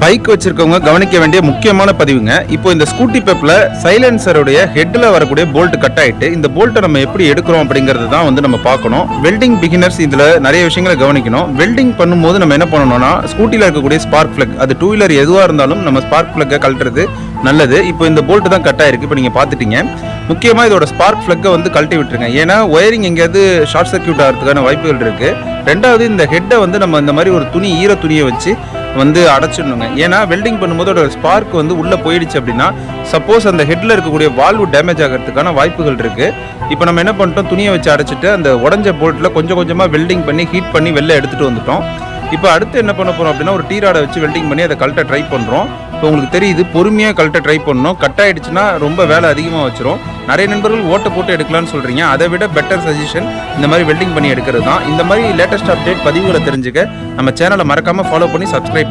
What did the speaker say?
Bike வச்சிருக்கவங்க கவனிக்க வேண்டிய முக்கியமான பதிவுங்க. இப்போ இந்த ஸ்கூட்டி பெப்ல சைலன்சருடைய ஹெட்ல வரக்கூடிய போல்ட் கட் ஆயிட்டு இந்த போல்ட்டை நம்ம எப்படி எடுக்கிறோம் அப்படிங்கிறது தான் வந்து நம்ம பார்க்கணும். வெல்டிங் பிகினர்ஸ் இதுல நிறைய விஷயங்களை கவனிக்கணும். வெல்டிங் பண்ணும்போது நம்ம என்ன பண்ணணும்னா ஸ்கூட்டில இருக்கக்கூடிய ஸ்பார்க் பிளக், அது டூ வீலர் எதுவாக இருந்தாலும் நம்ம ஸ்பார்க் பிளக்கை கழட்டுறது நல்லது. இப்போ இந்த போல்ட் தான் கட் ஆயிருக்கு, இப்போ நீங்க பாத்துட்டீங்க. முக்கியமா இதோட ஸ்பார்க் பிளக்கை வந்து கழட்டி விட்டுருங்க. ஏன்னா ஒயரிங் எங்கேயாவது ஷார்ட் சர்க்யூட் ஆகிறதுக்கான வாய்ப்புகள் இருக்கு. ரெண்டாவது இந்த ஹெட்டை வந்து நம்ம இந்த மாதிரி ஒரு துணி, ஈர துணியை வச்சு வந்து அடைச்சிடணுங்க. ஏன்னா வெல்டிங் பண்ணும்போது அதோட ஸ்பார்க் வந்து உள்ள போயிடுச்சு அப்படின்னா சப்போஸ் அந்த ஹெட்ல இருக்கக்கூடிய வால்வு டேமேஜ் ஆகிறதுக்கான வாய்ப்புகள் இருக்கு. இப்போ நம்ம என்ன பண்ணிட்டோம், துணியை வச்சு அடைச்சிட்டு அந்த உடஞ்ச போல்ட்ல கொஞ்சம் கொஞ்சமா வெல்டிங் பண்ணி ஹீட் பண்ணி வெளில எடுத்துட்டு வந்துட்டோம். இப்போ அடுத்து என்ன பண்ண போறோம் அப்படின்னா ஒரு டீராடை வச்சு வெல்டிங் பண்ணி அதை கழட்ட ட்ரை பண்றோம். இப்போ உங்களுக்கு தெரியுது, பொறுமையாக கழட்ட ட்ரை பண்ணணும். கட் ஆயிடுச்சுன்னா ரொம்ப வேலை அதிகமாக வச்சிரும். நிறைய நண்பர்கள் ஓட்டை போட்டு எடுக்கலாம்னு சொல்றீங்க. அதை விட பெட்டர் சஜஷன் இந்த மாதிரி வெல்டிங் பண்ணி எடுக்கிறது தான். இந்த மாதிரி லேட்டஸ்ட் அப்டேட் பதிவுகளை தெரிஞ்சுக்க நம்ம சேனலை மறக்காம ஃபாலோ பண்ணி சப்ஸ்கிரைப்